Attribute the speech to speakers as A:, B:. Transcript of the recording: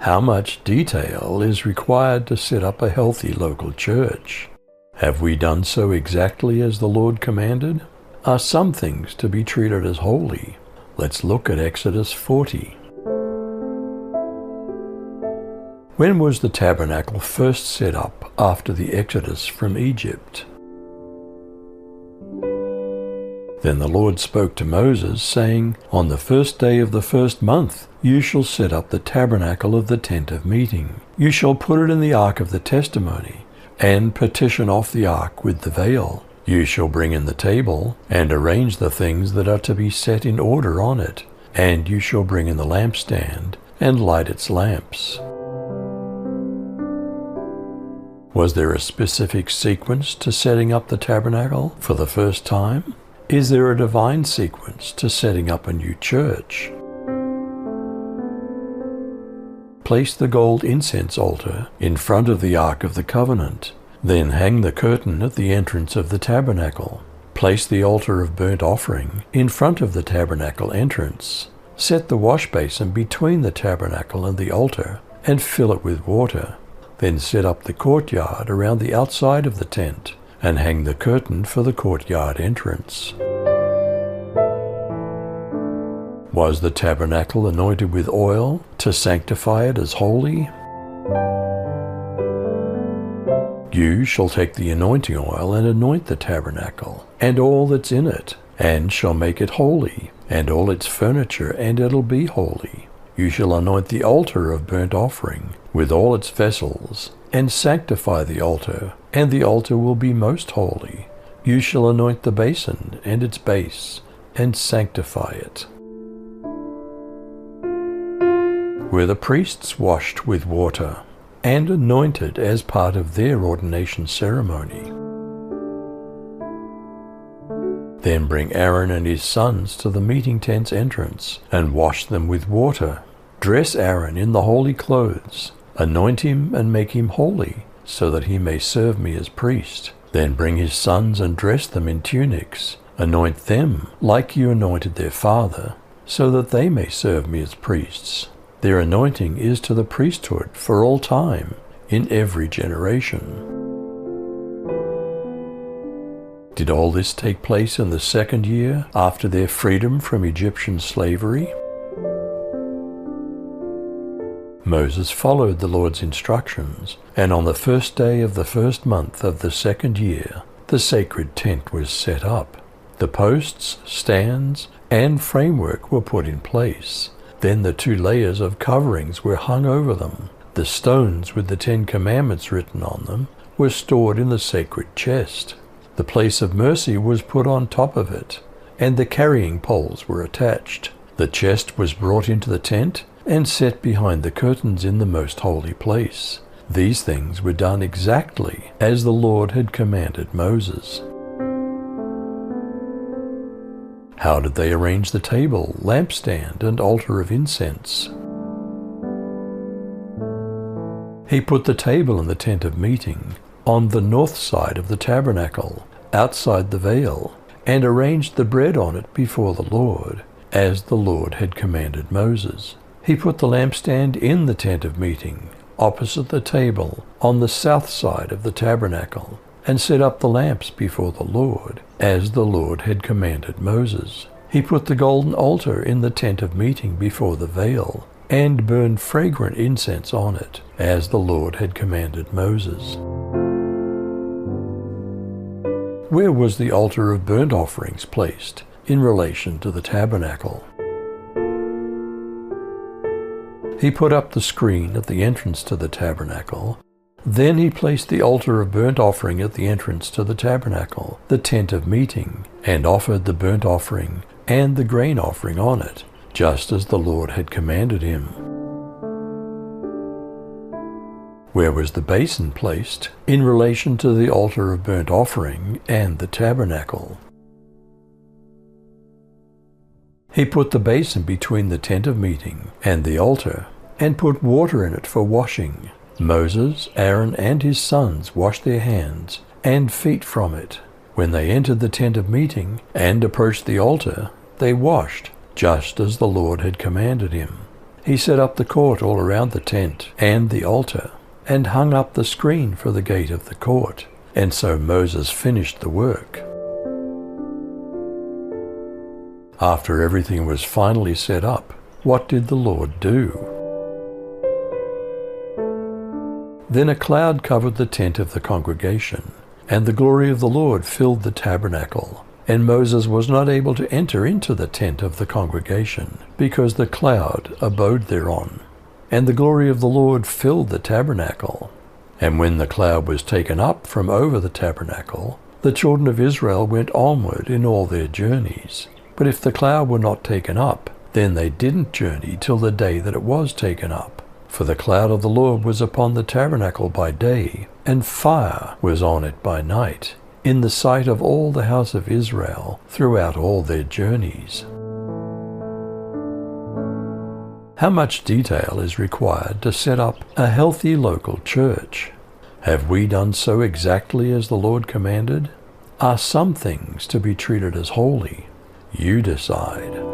A: How much detail is required to set up a healthy local church? Have we done so exactly as the Lord commanded? Are some things to be treated as holy? Let's look at Exodus 40. When was the tabernacle first set up after the Exodus from Egypt? Then the Lord spoke to Moses, saying, On the first day of the first month you shall set up the tabernacle of the tent of meeting. You shall put it in the ark of the testimony, and partition off the ark with the veil. You shall bring in the table, and arrange the things that are to be set in order on it. And you shall bring in the lampstand, and light its lamps. Was there a specific sequence to setting up the tabernacle for the first time? Is there a divine sequence to setting up a new church? Place the gold incense altar in front of the Ark of the Covenant. Then hang the curtain at the entrance of the tabernacle. Place the altar of burnt offering in front of the tabernacle entrance. Set the wash basin between the tabernacle and the altar and fill it with water. Then set up the courtyard around the outside of the tent and hang the curtain for the courtyard entrance. Was the tabernacle anointed with oil to sanctify it as holy? You shall take the anointing oil and anoint the tabernacle, and all that's in it, and shall make it holy, and all its furniture, and it'll be holy. You shall anoint the altar of burnt offering with all its vessels, and sanctify the altar, and the altar will be most holy. You shall anoint the basin and its base, and sanctify it. Were the priests washed with water and anointed as part of their ordination ceremony? Then bring Aaron and his sons to the meeting tent's entrance and wash them with water. Dress Aaron in the holy clothes. Anoint him and make him holy, so that he may serve me as priest. Then bring his sons and dress them in tunics. Anoint them like you anointed their father, so that they may serve me as priests. Their anointing is to the priesthood for all time, in every generation. Did all this take place in the second year after their freedom from Egyptian slavery? Moses followed the Lord's instructions, and on the first day of the first month of the second year, the sacred tent was set up. The posts, stands, and framework were put in place. Then the 2 layers of coverings were hung over them. The stones with the 10 Commandments written on them were stored in the sacred chest. The place of mercy was put on top of it, and the carrying poles were attached. The chest was brought into the tent and set behind the curtains in the most holy place. These things were done exactly as the Lord had commanded Moses. How did they arrange the table, lampstand, and altar of incense? He put the table in the tent of meeting on the north side of the tabernacle, outside the veil, and arranged the bread on it before the Lord, as the Lord had commanded Moses. He put the lampstand in the tent of meeting, opposite the table, on the south side of the tabernacle, and set up the lamps before the Lord, as the Lord had commanded Moses. He put the golden altar in the tent of meeting before the veil, and burned fragrant incense on it, as the Lord had commanded Moses. Where was the altar of burnt offerings placed in relation to the tabernacle? He put up the screen at the entrance to the tabernacle. Then he placed the altar of burnt offering at the entrance to the tabernacle, the tent of meeting, and offered the burnt offering and the grain offering on it, just as the Lord had commanded him. Where was the basin placed in relation to the altar of burnt offering and the tabernacle? He put the basin between the tent of meeting and the altar, and put water in it for washing. Moses, Aaron, and his sons washed their hands and feet from it. When they entered the tent of meeting and approached the altar, they washed, just as the Lord had commanded him. He set up the court all around the tent and the altar, and hung up the screen for the gate of the court. And so Moses finished the work. After everything was finally set up, what did the Lord do? Then a cloud covered the tent of the congregation, and the glory of the Lord filled the tabernacle. And Moses was not able to enter into the tent of the congregation, because the cloud abode thereon. And the glory of the Lord filled the tabernacle. And when the cloud was taken up from over the tabernacle, the children of Israel went onward in all their journeys. But if the cloud were not taken up, then they didn't journey till the day that it was taken up. For the cloud of the Lord was upon the tabernacle by day, and fire was on it by night, in the sight of all the house of Israel throughout all their journeys. How much detail is required to set up a healthy local church? Have we done so exactly as the Lord commanded? Are some things to be treated as holy? You decide.